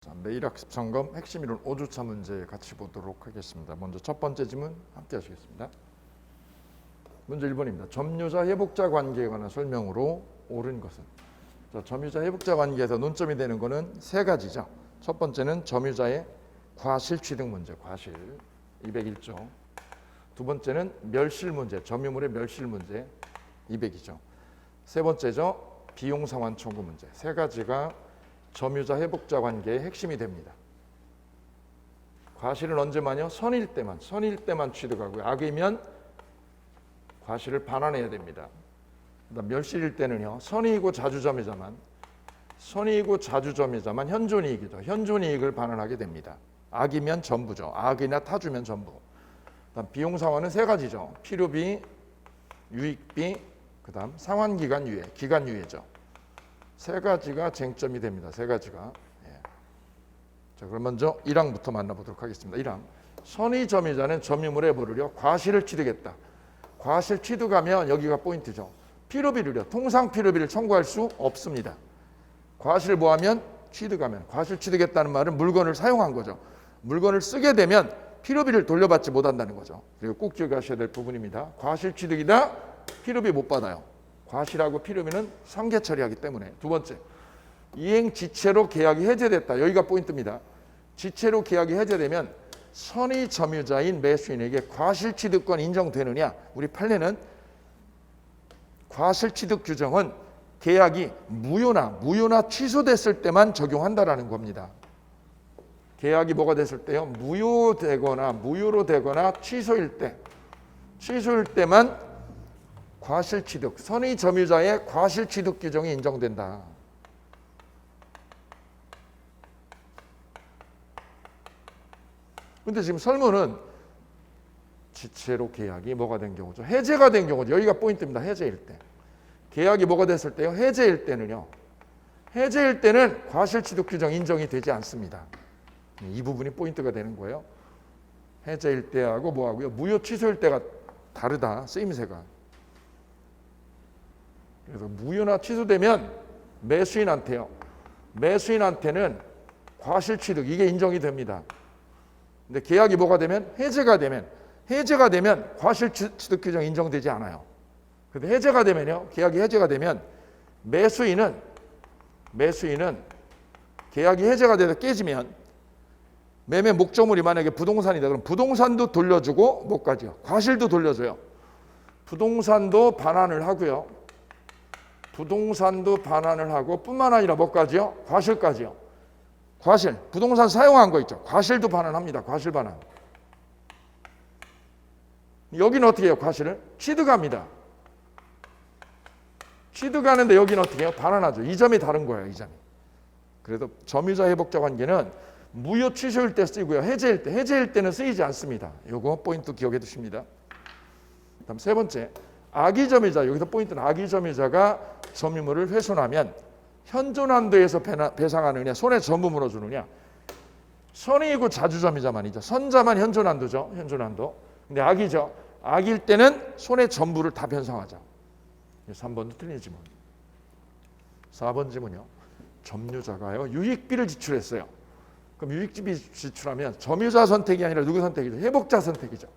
자, 매일학습 점검 핵심 이론 5주차 문제 같이 보도록 하겠습니다. 먼저 첫 번째 지문 함께 하시겠습니다. 문제 1번입니다. 점유자 회복자 관계에 관한 설명으로 옳은 것은? 자, 점유자 회복자 관계에서 논점이 되는 것은 세 가지죠. 첫 번째는 점유자의 과실 취득 문제, 과실 201조. 두 번째는 멸실 문제, 점유물의 멸실 문제 200이죠. 세 번째죠. 비용 상환 청구 문제. 세 가지가 점유자 회복자 관계의 핵심이 됩니다. 과실은 언제만요? 선일 때만 취득하고요. 악이면 과실을 반환해야 됩니다. 그다음 멸실일 때는요. 선이익이고 자주점유자만 현존이익이죠. 현존이익을 반환하게 됩니다. 악이면 전부죠. 악이나 타주면 전부. 그다음 비용 상환은 세 가지죠. 필요비, 유익비, 그다음 상환기간 유예, 기간 유예죠. 세 가지가 쟁점이 됩니다. 세 가지가. 예. 자, 그럼 먼저 1항부터 만나보도록 하겠습니다. 1항. 선의 점유자는 점유물에 뭐를요? 과실을 취득했다. 과실 취득하면 여기가 포인트죠. 필요비를요. 통상 필요비를 청구할 수 없습니다. 과실을 뭐하면? 취득하면. 과실 취득했다는 말은 물건을 사용한 거죠. 물건을 쓰게 되면 필요비를 돌려받지 못한다는 거죠. 그리고 꼭 기억하셔야 될 부분입니다. 과실 취득이다. 필요비 못 받아요. 과실하고 필요비는 상계 처리하기 때문에. 두 번째, 이행 지체로 계약이 해제됐다. 여기가 포인트입니다. 지체로 계약이 해제되면 선의 점유자인 매수인에게 과실 취득권 인정되느냐? 우리 판례는 과실 취득 규정은 계약이 무효나 취소됐을 때만 적용한다라는 겁니다. 계약이 뭐가 됐을 때요? 무효로 되거나 취소일 때만 과실 취득, 선의 점유자의 과실 취득 규정이 인정된다. 근데 지금 설문은 지체로 계약이 뭐가 된 경우죠? 해제가 된 경우죠. 여기가 포인트입니다. 해제일 때. 계약이 뭐가 됐을 때요? 해제일 때는 과실 취득 규정 인정이 되지 않습니다. 이 부분이 포인트가 되는 거예요. 해제일 때하고 뭐하고요? 무효 취소일 때가 다르다. 쓰임새가. 그래서 무효나 취소되면 매수인한테는 과실 취득 이게 인정이 됩니다. 근데 계약이 뭐가 되면 해제가 되면 과실 취득 규정 인정되지 않아요. 근데 해제가 되면요. 계약이 해제가 되면 매수인은 계약이 해제가 돼서 깨지면 매매 목적물이 만약에 부동산이다. 그럼 부동산도 돌려주고 뭐까지요? 과실도 돌려줘요. 부동산도 반환을 하고요. 뿐만 아니라 뭐까지요? 과실까지요. 과실, 부동산 사용한 거 있죠. 과실도 반환합니다. 과실 반환. 여기는 어떻게 해요? 과실을 취득합니다. 취득하는데 여기는 어떻게 해요? 반환하죠. 이 점이 다른 거예요. 이 점이. 그래서 점유자 회복자 관계는 무효 취소일 때 쓰이고요. 해제일 때는 쓰이지 않습니다. 요거 포인트 기억해 두십니다. 다음 세 번째. 악의점유자, 여기서 포인트는 악의점유자가 점유물을 훼손하면 현존한도에서 배상하느냐, 손해 전부 물어주느냐. 선이익이고 자주점유자만이죠. 선자만 현존한도죠. 현존한도. 근데 악이죠. 악일 때는 손해 전부를 다 변상하죠. 3번도 틀린 지문. 4번 지문요. 점유자가요 유익비를 지출했어요. 그럼 유익비 지출하면 점유자 선택이 아니라 누구 선택이죠? 회복자 선택이죠.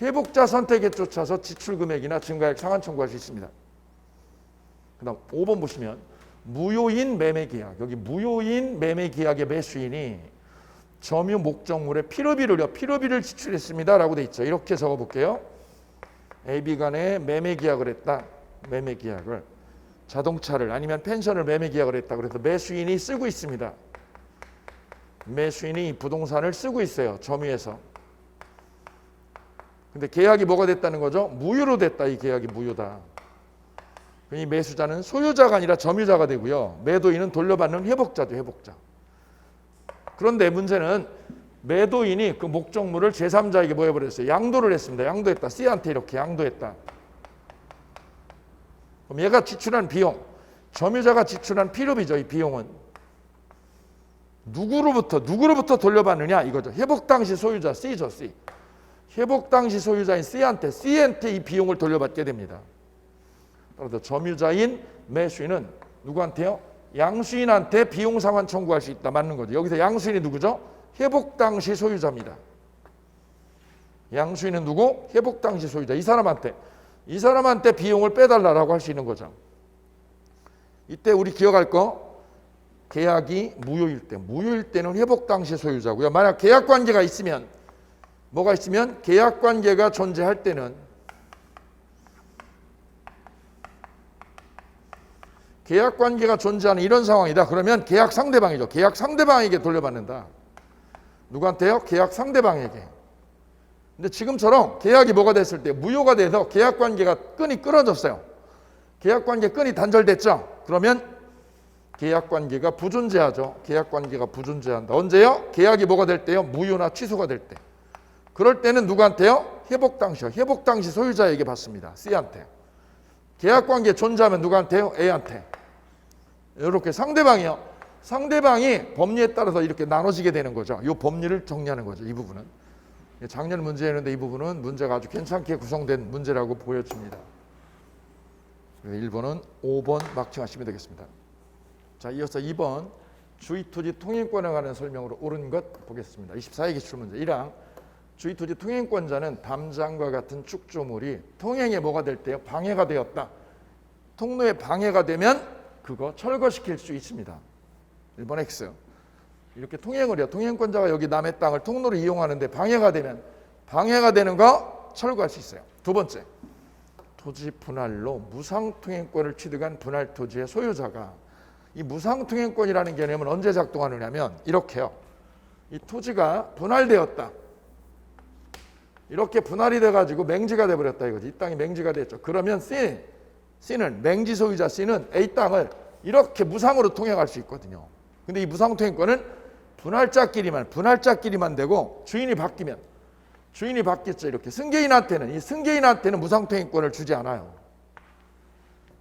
회복자 선택에 쫓아서 지출 금액이나 증가액 상환 청구할 수 있습니다. 그다음 5번 보시면 무효인 매매 계약. 여기 무효인 매매 계약의 매수인이 점유 목적물의 필요비를 지출했습니다라고 돼 있죠. 이렇게 적어 볼게요. A, B 간에 매매 계약을 했다. 매매 계약을 자동차를 아니면 펜션을 매매 계약을 했다. 그래서 매수인이 쓰고 있습니다. 매수인이 부동산을 쓰고 있어요. 점유해서. 근데 계약이 뭐가 됐다는 거죠? 무효로 됐다. 이 계약이 무효다. 이 매수자는 소유자가 아니라 점유자가 되고요. 매도인은 돌려받는 회복자죠. 회복자. 그런데 문제는 매도인이 그 목적물을 제3자에게 뭐 해버렸어요? 양도를 했습니다. 양도했다. C한테 이렇게 양도했다. 그럼 얘가 지출한 비용, 점유자가 지출한 필요비죠. 이 비용은 누구로부터 돌려받느냐 이거죠. 회복 당시 소유자 C죠. C. 회복 당시 소유자인 C한테 이 비용을 돌려받게 됩니다. 따라서 점유자인 매수인은 누구한테요? 양수인한테 비용 상환 청구할 수 있다. 맞는 거죠. 여기서 양수인이 누구죠? 회복 당시 소유자입니다. 양수인은 누구? 회복 당시 소유자. 이 사람한테 비용을 빼달라고 할 수 있는 거죠. 이때 우리 기억할 거, 계약이 무효일 때는 회복 당시 소유자고요. 만약 계약 관계가 있으면, 뭐가 있으면 계약 관계가 존재할 때는 계약 관계가 존재하는 이런 상황이다. 그러면 계약 상대방이죠. 계약 상대방에게 돌려받는다. 누구한테요? 계약 상대방에게. 근데 지금처럼 계약이 뭐가 됐을 때 무효가 돼서 계약 관계가 끈이 끊어졌어요. 계약 관계 끈이 단절됐죠. 그러면 계약 관계가 부존재하죠. 계약 관계가 부존재한다. 언제요? 계약이 뭐가 될 때요? 무효나 취소가 될 때. 그럴 때는 누구한테요? 회복 당시요. 회복 당시 소유자에게 받습니다. C한테. 계약 관계 존재하면 누구한테요? A한테. 이렇게 상대방이요. 상대방이 법리에 따라서 이렇게 나눠지게 되는 거죠. 이 법리를 정리하는 거죠. 이 부분은. 작년 문제였는데 이 부분은 문제가 아주 괜찮게 구성된 문제라고 보여집니다. 1번은 5번 마킹하시면 되겠습니다. 자, 이어서 2번 주의토지 통행권에 관한 설명으로 옳은 것 보겠습니다. 24회 기출문제 1항 주의토지 통행권자는 담장과 같은 축조물이 통행에 뭐가 될 때요? 방해가 되었다. 통로에 방해가 되면 그거 철거시킬 수 있습니다. 1번 X. 이렇게 통행을 해요. 통행권자가 여기 남의 땅을 통로로 이용하는데 방해가 되는 거 철거할 수 있어요. 두 번째, 토지 분할로 무상통행권을 취득한 분할토지의 소유자가 이 무상통행권이라는 개념은 언제 작동하느냐면 이렇게요. 이 토지가 분할되었다. 이렇게 분할이 돼가지고 맹지가 돼버렸다 이거지. 이 땅이 맹지가 됐죠. 그러면 C는 맹지 소유자 C는 A 땅을 이렇게 무상으로 통행할 수 있거든요. 근데 이 무상통행권은 분할자끼리만 되고 주인이 바뀌었죠. 이렇게 승계인한테는 무상통행권을 주지 않아요.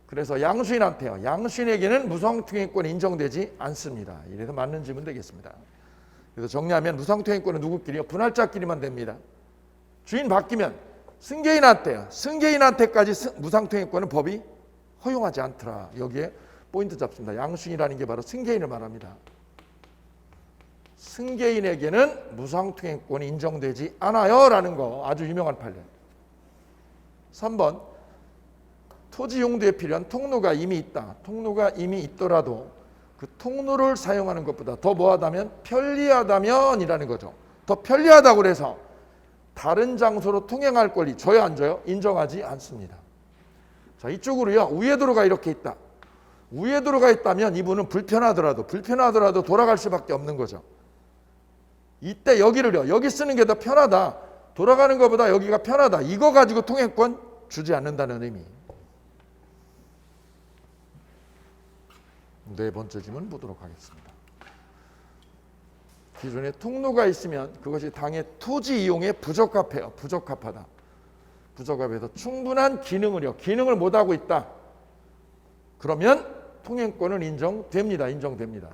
그래서 양수인에게는 무상통행권이 인정되지 않습니다. 이래서 맞는 질문 되겠습니다. 그래서 정리하면 무상통행권은 누구끼리요? 분할자끼리만 됩니다. 주인 바뀌면 승계인한테까지 무상통행권은 법이 허용하지 않더라. 여기에 포인트 잡습니다. 양수인이라는 게 바로 승계인을 말합니다. 승계인에게는 무상통행권이 인정되지 않아요 라는 거 아주 유명한 판례. 3번 토지 용도에 필요한 통로가 이미 있다. 통로가 이미 있더라도 그 통로를 사용하는 것보다 더 뭐하다면 편리하다면 이라는 거죠. 더 편리하다고 해서 다른 장소로 통행할 권리 줘요 안 줘요? 인정하지 않습니다. 자, 이쪽으로요. 우회도로가 이렇게 있다. 우회도로가 있다면 이분은 불편하더라도 돌아갈 수밖에 없는 거죠. 이때 여기 쓰는 게 더 편하다. 돌아가는 것보다 여기가 편하다. 이거 가지고 통행권 주지 않는다는 의미. 네 번째 질문 보도록 하겠습니다. 기존에 통로가 있으면 그것이 당의 토지 이용에 부적합해요. 부적합하다. 부적합해서 충분한 기능을 못하고 있다. 그러면 통행권은 인정됩니다.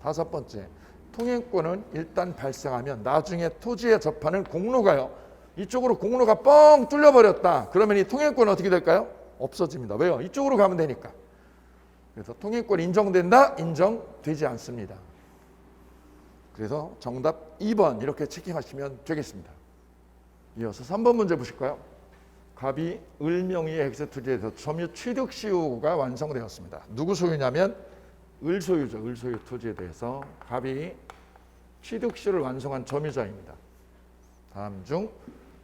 다섯 번째, 통행권은 일단 발생하면 나중에 토지에 접하는 공로가요. 이쪽으로 공로가 뻥 뚫려버렸다. 그러면 이 통행권은 어떻게 될까요? 없어집니다. 왜요? 이쪽으로 가면 되니까. 그래서 통행권 인정된다? 인정되지 않습니다. 그래서 정답 2번 이렇게 체킹하시면 되겠습니다. 이어서 3번 문제 보실까요? 갑이 을명의의 엑스토지에서 점유 취득 시효가 완성되었습니다. 누구 소유냐면 을소유죠. 을소유 토지에 대해서 갑이 취득 시효를 완성한 점유자입니다. 다음 중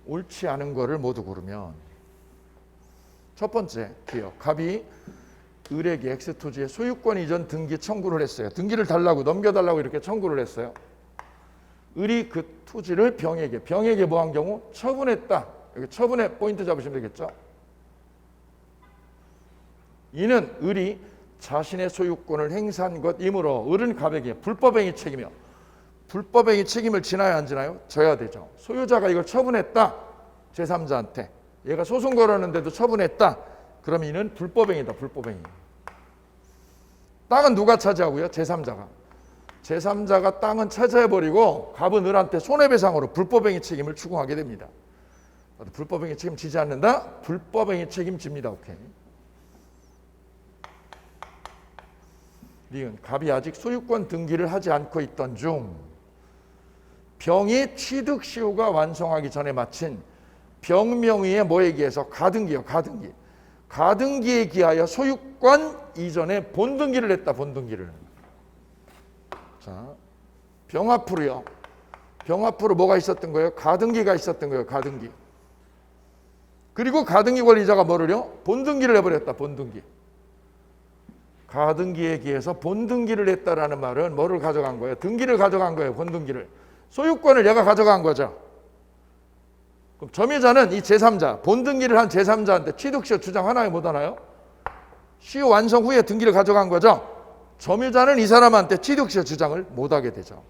옳지 않은 거를 모두 고르면 첫 번째 기억. 갑이 을에게 엑스토지의 소유권 이전 등기 청구를 했어요. 등기를 넘겨달라고 이렇게 청구를 했어요. 을이 그 토지를 병에게 뭐 한 경우? 처분했다. 여기 처분의 포인트 잡으시면 되겠죠. 이는 을이 자신의 소유권을 행사한 것이므로 을은 갑에게 불법행위 책임이요. 불법행위 책임을 지나야 안 지나요? 져야 되죠. 소유자가 이걸 처분했다. 제3자한테. 얘가 소송 걸었는데도 처분했다. 그럼 이는 불법행위다. 불법행위. 땅은 누가 차지하고요? 제3자가. 제3자가 땅은 차지해버리고 갑은 을한테 손해배상으로 불법행위 책임을 추궁하게 됩니다. 불법행위 책임 지지 않는다? 불법행위 책임 집니다. 오케이. 니은 갑이 아직 소유권 등기를 하지 않고 있던 중 병이 취득시효가 완성하기 전에 마친 병명의의 뭐에 기해서 가등기요. 가등기에 기하여 소유권 이전에 본등기를 했다. 본등기를. 자, 병 앞으로요. 병 앞으로 뭐가 있었던 거예요? 가등기가 있었던 거예요. 가등기. 그리고 가등기 권리자가 뭐를요? 본등기를 해버렸다. 본등기. 가등기에 기해서 본등기를 했다라는 말은 뭐를 가져간 거예요? 등기를 가져간 거예요. 본등기를. 소유권을 얘가 가져간 거죠. 그럼 점유자는 이 제3자, 본등기를 한 제3자한테 취득시효 주장하나요? 못하나요? 시효 완성 후에 등기를 가져간 거죠. 점유자는 이 사람한테 취득시효 주장을 못하게 되죠.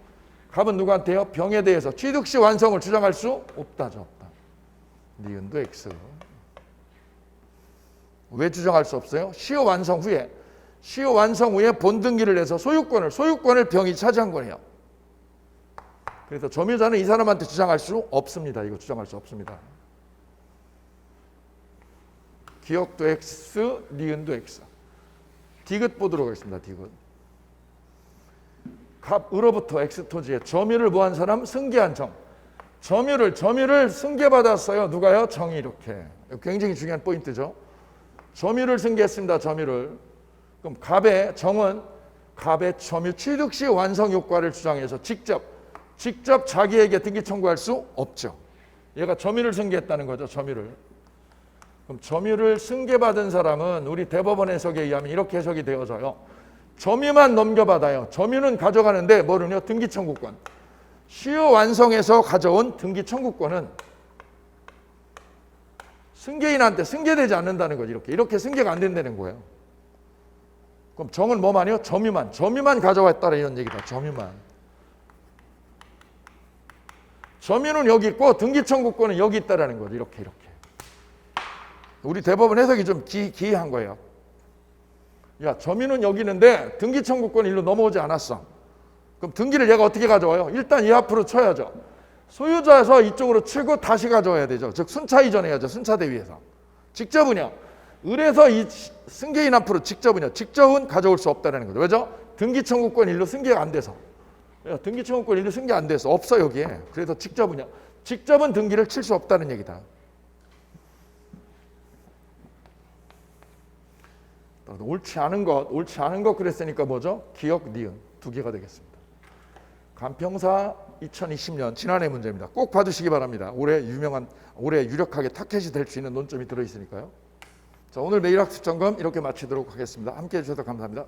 갑은 누구한테요? 병에 대해서 취득시효 완성을 주장할 수 없다죠. 없다. 니은도 X. 왜 주장할 수 없어요? 시효 완성 후에 본등기를 해서 소유권을 병이 차지한 거예요. 그래서 점유자는 이 사람한테 주장할 수 없습니다. 이거 주장할 수 없습니다. 기억도 X, 니은도 X. 디귿 보도록 하겠습니다. 디귿. 갑으로부터 X토지에 점유를 뭐한 사람? 승계한 정. 점유를 승계받았어요. 누가요? 정이 이렇게. 굉장히 중요한 포인트죠. 점유를 승계했습니다. 점유를. 그럼 갑의 정은 갑의 점유 취득시 완성 효과를 주장해서 직접 자기에게 등기 청구할 수 없죠. 얘가 점유를 승계했다는 거죠. 점유를. 그럼 점유를 승계받은 사람은 우리 대법원 해석에 의하면 이렇게 해석이 되어져요. 점유만 넘겨받아요. 점유는 가져가는데 뭐는요? 등기 청구권. 시효 완성해서 가져온 등기 청구권은 승계인한테 승계되지 않는다는 거죠. 이렇게 승계가 안 된다는 거예요. 그럼 정은 뭐만요? 점유만 가져왔다라 이런 얘기다. 점유는 여기 있고 등기 청구권은 여기 있다라는 거죠. 이렇게. 우리 대법원 해석이 좀 기이한 거예요. 야, 점유는 여기 있는데 등기 청구권 일로 넘어오지 않았어. 그럼 등기를 얘가 어떻게 가져와요? 일단 이 앞으로 쳐야죠. 소유자에서 이쪽으로 치고 다시 가져와야 되죠. 즉 순차 이전해야죠. 순차 대위에서. 직접은요. 을에서 이 승계인 앞으로 직접은 가져올 수 없다는 거죠. 왜죠? 등기 청구권 일로 승계가 안 돼서. 등기 청구권 일로 승계 안 돼서 없어 여기에. 그래서 직접은 등기를 칠 수 없다는 얘기다. 옳지 않은 것 그랬으니까 뭐죠? 기억, 니은 두 개가 되겠습니다. 간평사 2020년 지난해 문제입니다. 꼭 봐주시기 바랍니다. 올해 유력하게 타켓이 될 수 있는 논점이 들어있으니까요. 자, 오늘 매일학습 점검 이렇게 마치도록 하겠습니다. 함께해 주셔서 감사합니다.